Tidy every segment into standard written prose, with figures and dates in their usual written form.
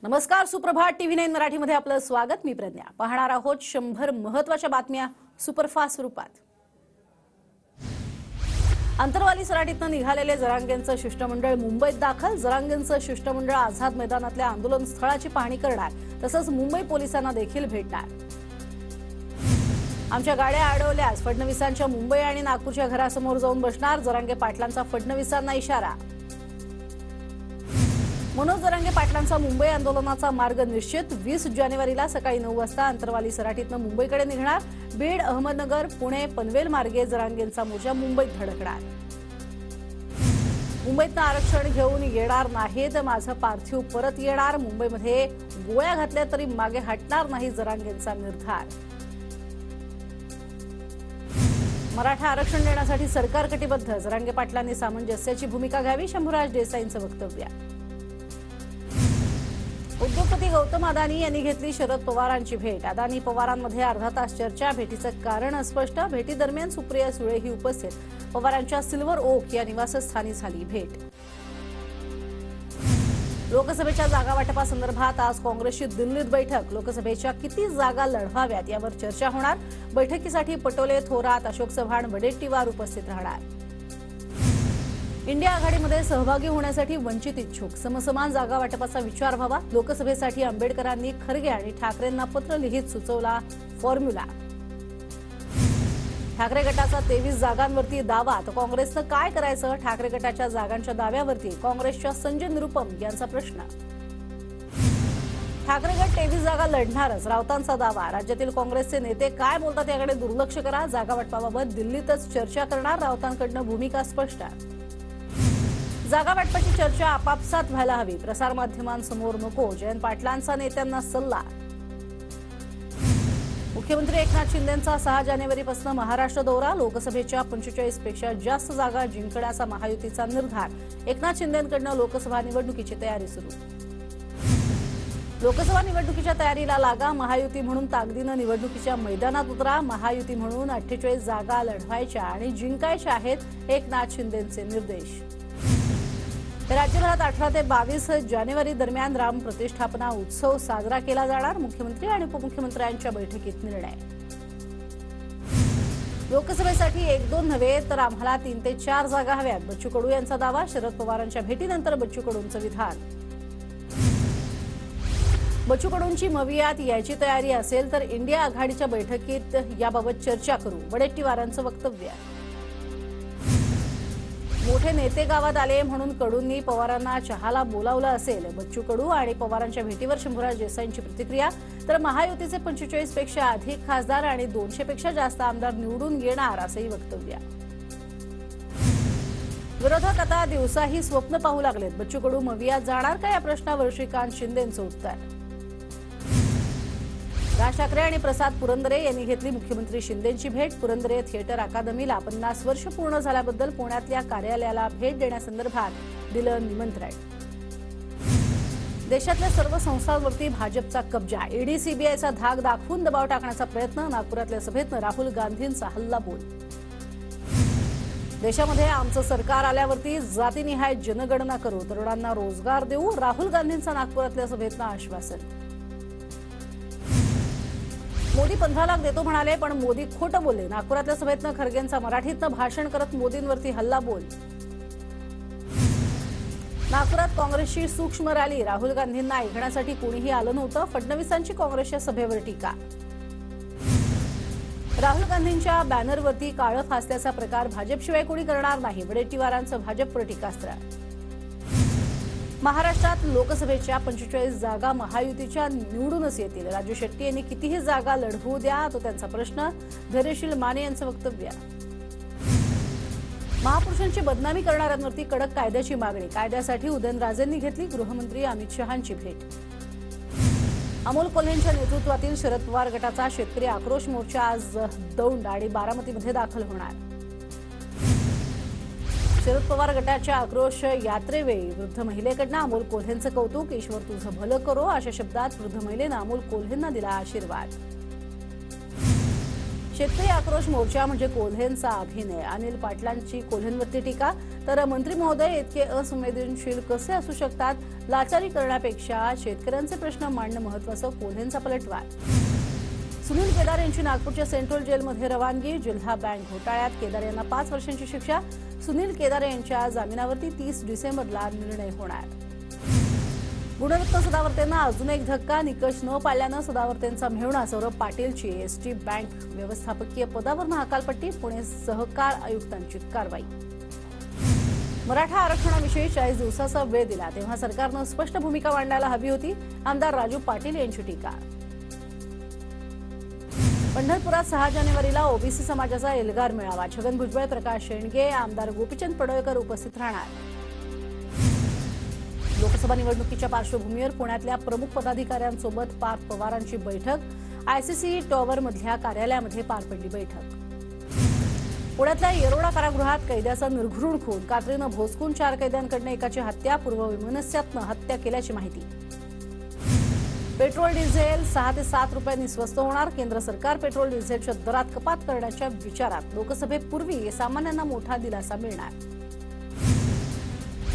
नमस्कार, सुप्रभात टीव्ही 9 मराठीमध्ये आपलं स्वागत. मी प्रज्ञा. पाहणार आहोत 100 महत्त्वाच्या बातम्या सुपरफास्ट स्वरूपात. अंतरवाली सराटीतून निघालेले जरांगेंचं शिष्टमंडळ मुंबईत दाखल. जरांगेंचं शिष्टमंडळ आझाद मैदानातल्या आंदोलन स्थळाची पाहणी करणार, तसंच मुंबई पोलिसांना देखील भेटणार. आमच्या गाड्या अडवल्यास फडणवीसांच्या मुंबई आणि नागपूरच्या घरासमोर जाऊन बसणार. जरांगे पाटलांचा फडणवीसांना इशारा. मनोज जरांगे पाटलांचा मुंबई आंदोलनाचा मार्ग निश्चित. 20 जानेवारीला सकाळी 9 वाजता अंतरवाली सराटीतून मुंबईकडे निघणार. बीड, अहमदनगर, पुणे, पनवेल मार्गे जरांगेंचा मोर्चा मुंबईत धडकणार. मुंबईतनं आरक्षण घेऊन येणार नाही तर माझं पार्थिव परत येणार. मुंबईमध्ये गोळ्या घातल्या तरी मागे हटणार नाही, जरांगेंचा निर्धार. मराठा आरक्षण देण्यासाठी सरकार कटिबद्ध. जरांगे पाटलांनी सामंजस्याची भूमिका घ्यावी, शंभूराज देसाईंचं वक्तव्य. उद्योगपती गौतम अदानी यांनी घेतली शरद पवारांची भेट. अदानी पवारांमध्ये अर्धा तास चर्चा. भेटीचं कारण अस्पष्ट. भेटीदरम्यान सुप्रिया सुळेही उपस्थित. पवारांच्या सिल्वर ओक या निवासस्थानी झाली भेट. लोकसभेच्या जागा वाटपासंदर्भात आज काँग्रेसची दिल्लीत बैठक. लोकसभेच्या किती जागा लढवाव्यात यावर चर्चा होणार. बैठकीसाठी पटोले, थोरात, अशोक चव्हाण, वडेट्टीवार उपस्थित राहणार. इंडिया आघाडीमध्ये सहभागी होण्यासाठी वंचित इच्छुक. समसमान जागा वाटपाचा विचार व्हावा. लोकसभेसाठी आंबेडकरांनी खरगे आणि ठाकरेंना पत्र लिहित सुचवला फॉर्म्युला. ठाकरे गटाचा 23 जागांवरती दावा, तर काँग्रेसनं काय करायचं? ठाकरे गटाच्या जागांच्या दाव्यावरती काँग्रेसच्या संजय निरुपम यांचा प्रश्न. ठाकरे गट 23 जागा लढणारच, राऊतांचा दावा. राज्यातील काँग्रेसचे नेते काय बोलतात याकडे दुर्लक्ष करा. जागा वाटपाबाबत दिल्लीतच चर्चा करणार. राऊतांकडनं भूमिका स्पष्ट. जागा वाटपाची चर्चा आपापसात व्हायला हवी. प्रसारमाध्यमांसमोर नको. जयंत पाटलांचा नेत्यांना सल्ला. मुख्यमंत्री एकनाथ शिंदेंचा 6 जानेवारीपासून महाराष्ट्र दौरा. लोकसभेच्या 45 पेक्षा जास्त जागा जिंकण्याचा महायुतीचा निर्धार. एकनाथ शिंदेंकडून लोकसभा निवडणुकीची तयारी सुरू. लोकसभा निवडणुकीच्या तयारीला लागा. महायुती म्हणून ताकदीनं निवडणुकीच्या मैदानात उतरा. महायुती म्हणून 48 जागा लढवायच्या आणि जिंकायच्या आहेत, एकनाथ शिंदेंचे निर्देश. राज्यभरात 18 ते 22 जानेवारी दरम्यान राम प्रतिष्ठापना उत्सव साजरा केला जाणार. मुख्यमंत्री आणि उपमुख्यमंत्र्यांच्या बैठकीत निर्णय. लोकसभेसाठी 1-2 नव्हे तर आम्हाला 3 ते 4 जागा हव्यात, बच्चू कडू यांचा दावा. शरद पवारांच्या भेटीनंतर बच्चू कडूंचं विधान. बच्चू कडूंची मवियात यायची तयारी असेल तर इंडिया आघाडीच्या बैठकीत याबाबत चर्चा करू, वडेट्टीवारांचं वक्तव्य. मोठे नेते गावात आले म्हणून कडूंनी पवारांना चहाला बोलावलं असेल. बच्चू कडू आणि पवारांच्या भेटीवर शंभूराज देसाईंची प्रतिक्रिया. तर महायुतीचे 45 पेक्षा अधिक खासदार आणि 200 पेक्षा जास्त आमदार निवडून येणार असंही वक्तव्य. विरोधक आता दिवसाही स्वप्न पाहू लागलेत. बच्चू कडू मवियात जाणार का या प्रश्नावर श्रीकांत शिंदेंचं उत्तर. राज ठाकरे आणि प्रसाद पुरंदरे यांनी घेतली मुख्यमंत्री शिंदेंची भेट. पुरंदरे थिएटर अकादमीला 50 वर्ष पूर्ण झाल्याबद्दल पुण्यातल्या कार्यालयाला भेट देण्यासंदर्भात दिलं निमंत्रण. देशातल्या सर्व संस्थांवरती भाजपचा कब्जा. ईडी सीबीआयचा धाक दाखवून दबाव टाकण्याचा प्रयत्न. नागपुरातल्या सभेतनं राहुल गांधींचा हल्लाबोल. देशामध्ये आमचं सरकार आल्यावरती जातीनिहाय जनगणना करू, तरुणांना रोजगार देऊ, राहुल गांधींचा नागपुरातल्या सभेतनं आश्वासन. मोदी 15 लाख देतो म्हणाले, पण मोदी खोटं बोलले. नागपुरातल्या सभेतनं खरगेंचा मराठीतनं भाषण करत मोदींवरती हल्लाबोल. नागपुरात काँग्रेसची सूक्ष्म रॅली. राहुल गांधींना ऐकण्यासाठी कोणीही आलं नव्हतं. फडणवीसांची काँग्रेसच्या सभेवर टीका. राहुल गांधींच्या बॅनरवरती काळं फासल्याचा प्रकार भाजपशिवाय कोणी करणार नाही, वडेट्टीवारांचं भाजपवर टीकास्त्र. महाराष्ट्रात लोकसभेच्या 45 जागा महायुतीच्या निवडूनच येतील. राजू शेट्टी यांनी कितीही जागा लढवू द्या, तो त्यांचा प्रश्न. धैर्यशील माने यांचं वक्तव्य. महापुरुषांची बदनामी करणाऱ्यांवरती कडक कायद्याची मागणी. कायद्यासाठी उदयनराजेंनी घेतली गृहमंत्री अमित शहांची भेट. अमोल कोल्हेंच्या नेतृत्वातील शरद पवार गटाचा शेतकरी आक्रोश मोर्चा आज दौंड आणि बारामतीमध्ये दाखल होणार. शरद पवार गटाच्या आक्रोश यात्रेवेळी वृद्ध महिलेकडनं अमोल कोल्हेंचं कौतुक. ईश्वर तुझं भलं करो अशा शब्दात वृद्ध महिलेनं अमोल कोल्हेंना दिला आशीर्वाद. शेतकरी आक्रोश मोर्चा म्हणजे कोल्हेंचा अभिनय. अनिल पाटलांची कोल्हेंवरती टीका. तर मंत्री महोदय इतके असंवेदनशील कसे असू शकतात? लाचारी करण्यापेक्षा शेतकऱ्यांचे प्रश्न मांडणं महत्त्वाचं, कोल्हेंचा पलटवार. सुनील केदार यांची नागपूरच्या सेंट्रल जेलमध्ये रवानगी. जिल्हा बँक घोटाळ्यात केदार यांना 5 वर्षांची शिक्षा. सुनील केदार यांच्या जामिनावरती 30 डिसेंबरला निर्णय होणार. गुणरत्न सदावर्तेंना अजून एक धक्का. निकष न पाळल्यानं सदावर्तेंचा मेहुणा सौरभ पाटीलची एसटी बँक व्यवस्थापकीय पदावरून हकालपट्टी. पुणे सहकार आयुक्तांची कारवाई. मराठा आरक्षणाविषयी 40 दिवसाचा वेळ दिला तेव्हा सरकारनं स्पष्ट भूमिका मांडायला हवी होती. आमदार राजू पाटील यांची टीका. पंढरपुरात 6 जानेवारीला ओबीसी समाजाचा एल्गार मेळावा. छगन भुजबळ, प्रकाश शेंडगे, आमदार गोपीचंद पडळकर उपस्थित राहणार. लोकसभा निवडणुकीच्या पार्श्वभूमीवर पुण्यातल्या प्रमुख पदाधिकाऱ्यांसोबत पार्थ पवारांची बैठक. आयसीसी टॉवरमधल्या कार्यालयामध्ये पार पडली बैठक. पुण्यातल्या येरोडा कारागृहात कैद्याचा निर्घृण खून. कात्रीनं भोसकून 4 कैद्यांकडून एकाची हत्या. पूर्ववैमनस्यातनं हत्या केल्याची माहिती. पेट्रोल डिझेल 6 ते 7 रुपयांनी स्वस्त होणार. केंद्र सरकार पेट्रोल डिझेलच्या दरात कपात करण्याच्या विचारात. लोकसभेपूर्वी सामान्यांना मोठा दिलासा मिळणार.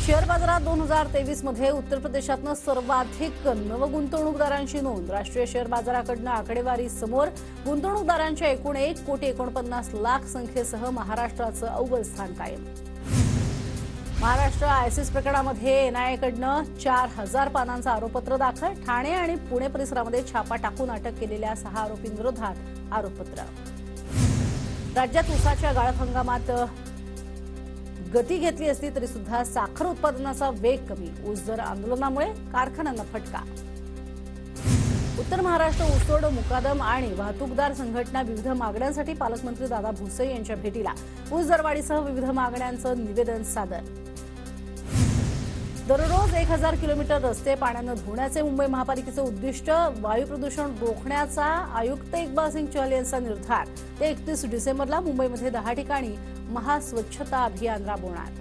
शेअर बाजारात 2023 मध्ये उत्तर प्रदेशातनं सर्वाधिक नवगुंतवणूकदारांची नोंद. राष्ट्रीय शेअर बाजाराकडनं आकडेवारी समोर. गुंतवणूकदारांच्या एकूण 1,49,00,000 संख्येसह महाराष्ट्राचं अव्वल स्थान कायम. महाराष्ट्र आयसिस प्रकरणामध्ये एनआयएकडनं 4,000 पानांचं आरोपपत्र दाखल. ठाणे आणि पुणे परिसरामध्ये छापा टाकून अटक केलेल्या 6 आरोपींविरोधात आरोपपत्र. राज्यात ऊसाच्या गाळप हंगामात गती घेतली असली तरी सुद्धा साखर उत्पादनाचा वेग कमी. ऊस दर आंदोलनामुळे कारखान्यांना फटका. उत्तर महाराष्ट्र ऊसतोड, मुकादम आणि वाहतूकदार संघटना विविध मागण्यांसाठी पालकमंत्री दादा भुसे यांच्या भेटीला. ऊस दरवाढीसह विविध मागण्यांचं निवेदन सादर. दररोज 1000 किलोमीटर रस्ते पाण्यानं धुण्याचे मुंबई महापालिकेचे उद्दिष्ट. वायू प्रदूषण रोखण्याचा आयुक्त इक्बाल सिंग चहल यांचा निर्धार. ते 31 डिसेंबरला मुंबईमध्ये 10 ठिकाणी महास्वच्छता अभियान राबवणार.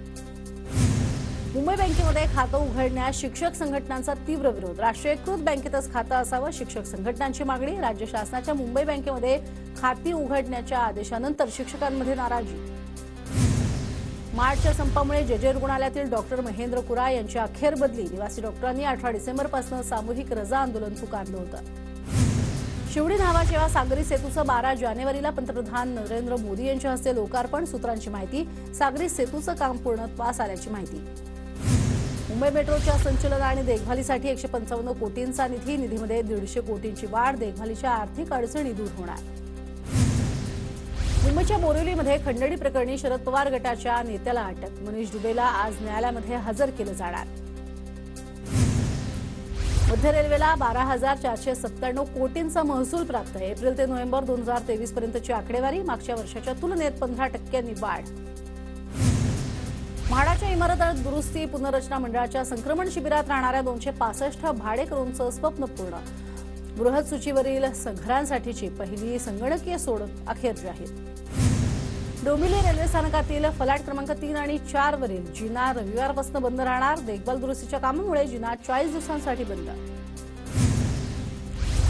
मुंबई बँकेमध्ये खातं उघडण्यास शिक्षक संघटनांचा तीव्र विरोध. राष्ट्रीयकृत बँकेतच खातं असावं, शिक्षक संघटनांची मागणी. राज्य शासनाच्या मुंबई बँकेमध्ये खाती उघडण्याच्या आदेशानंतर शिक्षकांमध्ये नाराजी. मार्चच्या संपामुळे जेजे रुग्णालयातील डॉक्टर महेंद्र कुरा यांची अखेर बदली. निवासी डॉक्टरांनी 18 डिसेंबरपासून सामूहिक रजा आंदोलन पुकारलं होतं. शिवडी न्हावा सागरी सेतूचं 12 जानेवारीला पंतप्रधान नरेंद्र मोदी यांच्या हस्ते लोकार्पण. सूत्रांची माहिती. सागरी सेतूचं काम पूर्णत्वास आल्याची माहिती. मुंबई मेट्रोच्या संचलन आणि देखभालीसाठी 155 कोटींचा निधी. निधीमध्ये 150 कोटींची वाढ. देखभालीच्या आर्थिक अडचणी दूर होणार. मुंबईच्या बोरिवलीमध्ये खंडणी प्रकरणी शरद पवार गटाच्या नेत्याला अटक. मनीष दुबेला आज न्यायालयामध्ये हजर केलं जाणार. मध्य रेल्वेला 12,497 कोटींचा महसूल प्राप्त. एप्रिल ते नोव्हेंबर 2023 पर्यंतची आकडेवारी. मागच्या वर्षाच्या तुलनेत 15% वाढ. म्हाडाच्या इमारत दुरुस्ती पुनर्रचना मंडळाच्या संक्रमण शिबिरात राहणाऱ्या 265 भाडेकरूंचं स्वप्न पूर्ण. बृहत सूचीवरील घरांसाठीची पहिली संगणकीय सोडत अखेर जाहीर. डोंबिवली रेल्वे स्थानकातील फलाट क्रमांक 3 आणि 4 वरील जिना रविवारपासून बंद राहणार. देखभाल दुरुस्तीच्या कामामुळे जिना 40 दिवसांसाठी बंद.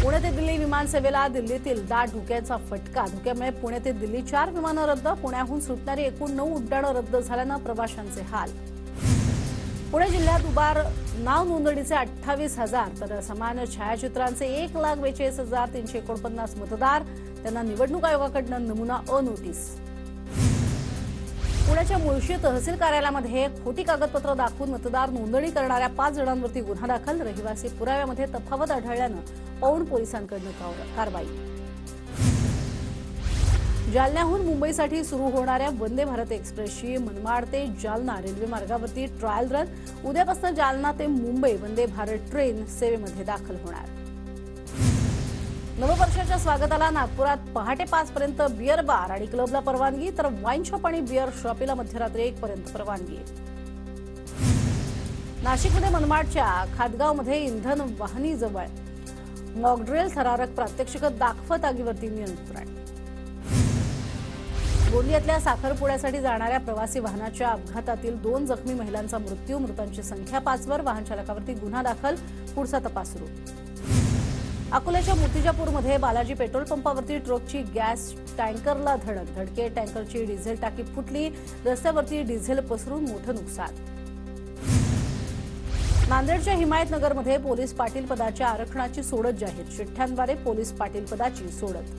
पुणे ते दिल्ली विमानसेवेला दिल्लीतील दाट धुक्याचा फटका. धुक्यामुळे पुणे ते दिल्ली 4 विमानं रद्द. पुण्याहून सुटणारी एकूण 9 उड्डाणं रद्द झाल्यानं प्रवाशांचे हाल. पुणे जिल्ह्यात उभार नाव नोंदणीचे 28,000 तर समान छायाचित्रांचे 1,42,349 मतदार. त्यांना निवडणूक आयोगाकडून नमुना अ नोटीस. पुण्याच्या मुळशी तहसील कार्यालयामध्ये खोटी कागदपत्र दाखवून मतदार नोंदणी करणाऱ्या 5 जणांवरती गुन्हा दाखल. रहिवासी पुराव्यामध्ये तफावत आढळल्यानं पौंड पोलिसांकडून कारवाई. जालन्याहून मुंबईसाठी सुरू होणाऱ्या वंदे भारत एक्सप्रेसची मनमाड ते जालना रेल्वे मार्गावरती ट्रायल रन. उद्यापासून जालना ते मुंबई वंदे भारत ट्रेन सेवेमध्ये दाखल होणार. नववर्षाच्या स्वागताला नागपुरात पहाटे 5 पर्यंत बिअर बार आणि क्लबला परवानगी. तर वाईन शॉप आणि बिअर शॉपीला मध्यरात्री 1 पर्यंत परवानगी. नाशिकमध्ये मनमाडच्या खादगावमध्ये इंधन वाहिनीजवळ मॉकड्रिल थरारक प्रात्यक्षिक दाखवत आगीवरती नियंत्रण. गोंदियातल्या साखरपुड्यासाठी जाणाऱ्या प्रवासी वाहनाच्या अपघातातील 2 जखमी महिलांचा मृत्यू. मृतांची संख्या 5 वर. वाहन चालकावरती गुन्हा दाखल. पुढचा तपास सुरू. अकोल्याच्या मूर्तिजापूरमध्ये बालाजी पेट्रोल पंपावरती ट्रकची गॅस टँकरला धडके टँकरची डिझेल टाकी फुटली, रस्त्यावरती डिझेल पसरून मोठं नुकसान. नांदेडच्या हिमायतनगरमध्ये पोलीस पाटील पदाच्या आरक्षणाची सोडत जाहीर, चिठ्ठ्यांद्वारे पोलीस पाटील पदाची सोडत.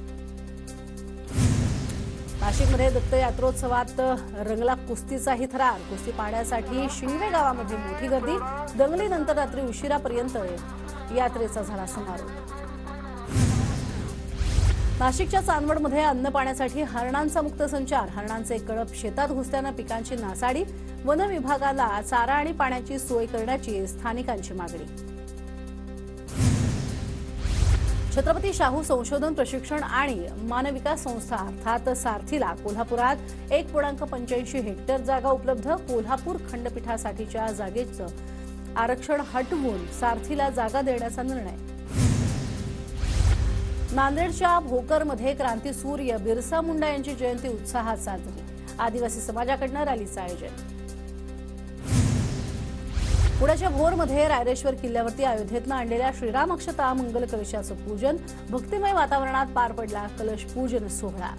नाशिकमध्ये दत्त यात्रोत्सवात रंगला कुस्तीचाही थरार, कुस्ती पाहण्यासाठी शिंगवे गावामध्ये मोठी गर्दी, दंगलीनंतर रात्री उशिरापर्यंत यात्रेचा झाला समारोप. नाशिकच्या चांदवडमध्ये अन्न पाण्यासाठी हरणांचा मुक्त संचार, हरणांचे कळप शेतात घुसल्यानं पिकांची नासाडी, वन विभागाला चारा आणि पाण्याची सोय करण्याची स्थानिकांची मागणी. छत्रपती शाहू संशोधन प्रशिक्षण आणि मानविकास संस्था अर्थात सारथीला कोल्हापुरात 1.85 हेक्टर जागा उपलब्ध, कोल्हापूर खंडपीठासाठीच्या जागेचं आरक्षण हटवून सारथीला जागा देण्याचा निर्णय. नांदेडच्या भोकरमध्ये क्रांतीसूर्य बिरसा मुंडा यांची जयंती उत्साहात साजरी, आदिवासी समाजाकडून रॅलीचं आयोजन. पुण्याच्या भोरमध्ये रायरेश्वर किल्ल्यावरती अयोध्येतनं आणलेल्या श्रीराम अक्षता मंगल कलशाचं पूजन, भक्तिमय वातावरणात पार पडला कलश पूजन सोहळा.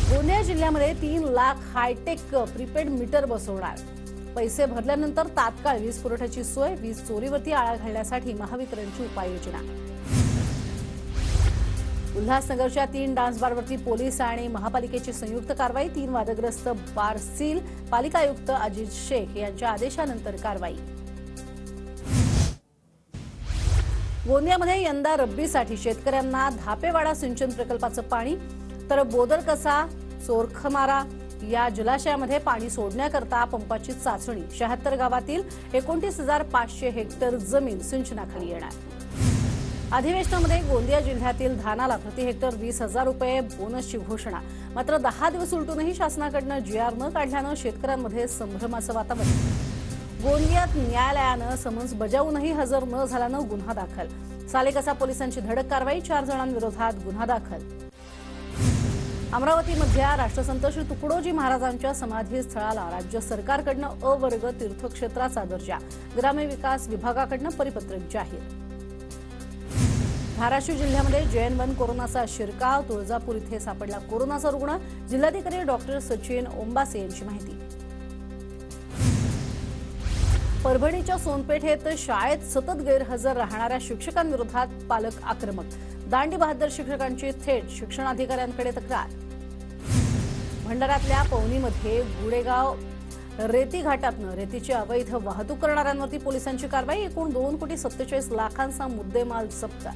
गोंदिया जिल्ह्यामध्ये 3 लाख हायटेक प्रीपेड मीटर बसवणार, पैसे भरल्यानंतर तात्काळ वीज पुरवठ्याची सोय, वीज चोरीवरती आळा घालण्यासाठी महावितरणची उपाययोजना. उल्हासनगरच्या 3 डान्स बारवरती पोलीस आणि महापालिकेची संयुक्त कारवाई, 3 वादग्रस्त बार सील, पालिका आयुक्त अजित शेख यांच्या आदेशानंतर कारवाई. गोंदियामध्ये यंदा रब्बीसाठी शेतकऱ्यांना धापेवाडा सिंचन प्रकल्पाचं पाणी, तर बोदरकसा चोरखमारा या जलाशयामध्ये पाणी सोडण्याकरता पंपाची चाचणी. 76 गावातील 29,500 हेक्टर जमीन सिंचनाखाली येणार. अधिवेशनामध्ये गोंदिया जिल्ह्यातील धानाला प्रति हेक्टर 20,000 रुपये बोनसची घोषणा. मात्र 10 दिवस उलटूनही शासनाकडून जीआर न काढल्यानं शेतकऱ्यांमध्ये संभ्रमाचं वातावरण. गोंदियात न्यायालयानं समन्स बजावूनही हजर न झाल्यानं गुन्हा दाखल. सालेकसा पोलिसांची धडक कारवाई, 4 जणांविरोधात गुन्हा दाखल. अमरावतीमधल्या राष्ट्रसंत श्री तुकडोजी महाराजांच्या समाधीस्थळाला राज्य सरकारकडून अ वर्ग तीर्थक्षेत्राचा दर्जा, ग्रामविकास विभागाकडून परिपत्रक जाहीर. धाराशिव जिल्ह्यामध्ये JN1 कोरोनाचा शिरकाव, तुळजापूर इथे सापडला कोरोनाचा रुग्ण, जिल्हाधिकारी डॉक्टर सचिन ओंबासे यांची माहिती. परभणीच्या सोनपेठेत शाळेत सतत गैरहजर राहणाऱ्या शिक्षकांविरोधात पालक आक्रमक, दांडी बहादर शिक्षकांची थेट शिक्षणाधिकाऱ्यांकडे तक्रार. भंडाऱ्यातल्या पवनीमध्ये गुडेगाव रेती घाटातनं रेतीची अवैध वाहतूक करणाऱ्यांवरती पोलिसांची कारवाई, एकूण 2,47 लाखांचा मुद्देमाल जप्त.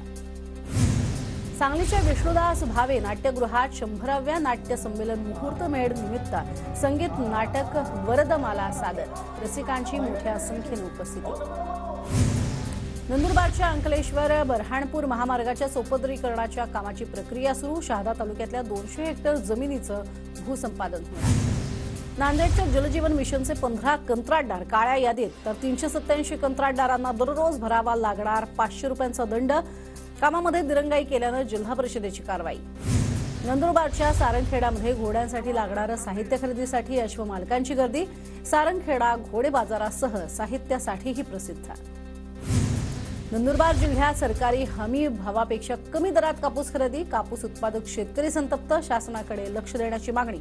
सांगलीच्या विष्णुदास भावे नाट्यगृहात 100व्या नाट्य संमेलन मुहूर्त मेळ निमित्त संगीत नाटक वरदमाला सादर, रसिकांची मोठ्या संख्येने उपस्थिती. नंदुरबारच्या अंकलेश्वर बऱ्हाणपूर महामार्गाच्या चौपदरीकरणाच्या कामाची प्रक्रिया सुरू, शहादा तालुक्यातल्या 200 हेक्टर जमिनीचं भूसंपादन होणार. नांदेडच्या जलजीवन मिशनचे 15 कंत्राटदार काळ्या यादीत, तर 387 कंत्राटदारांना दररोज भरावा लागणार 500 रुपयांचा दंड. कामामध्ये दिरंगाई केल्यानं जिल्हा परिषदेची कारवाई. नंदुरबारच्या सारंगखेडामध्ये घोड्यांसाठी लागणारं साहित्य खरेदीसाठी अश्वमालकांची गर्दी, सारंगखेडा घोडे बाजारासह साहित्यासाठीही प्रसिद्ध. नंदुरबार जिल्ह्यात सरकारी हमी भावापेक्षा कमी दरात कापूस खरेदी, कापूस उत्पादक शेतकरी संतप्त, शासनाकडे लक्ष देण्याची मागणी.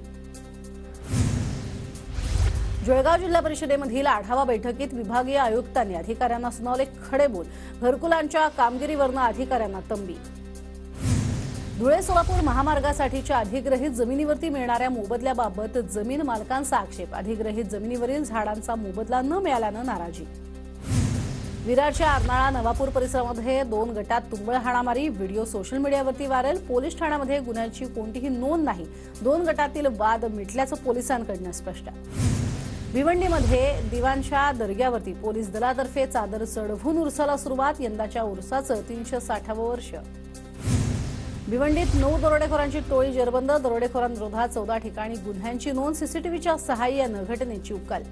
जळगाव जिल्हा परिषदेमधील आढावा बैठकीत विभागीय आयुक्तांनी अधिकाऱ्यांना सुनावले खडे बोल, घरकुलांच्या कामगिरीवरनं अधिकाऱ्यांना तंबी. धुळे सोलापूर महामार्गासाठीच्या अधिग्रहित जमिनीवरती मिळणाऱ्या मोबदल्याबाबत जमीन मालकांचा आक्षेप, अधिग्रहित जमिनीवरील झाडांचा मोबदला न मिळाल्यानं नाराजी. विरारच्या अर्नाळा नवापूर परिसरामध्ये 2 गटात तुंबळ हाणामारी, व्हिडिओ सोशल मीडियावरती व्हायरल, पोलीस ठाण्यामध्ये गुन्ह्याची कोणतीही नोंद नाही, 2 गटातील वाद मिटल्याचं पोलिसांकडून स्पष्ट. भिवंडीमध्ये दिवाणच्या दर्ग्यावरती पोलीस दलातर्फे चादर चढवून उरसाला सुरुवात, यंदाच्या उरसाचं 360वं वर्ष. भिवंडीत 9 दरोडेखोरांची टोळी जेरबंद, दरोडेखोरांविरोधात 14 ठिकाणी गुन्ह्यांची नोंद, सीसीटीव्हीच्या सहाय्यानं घटनेची उकल.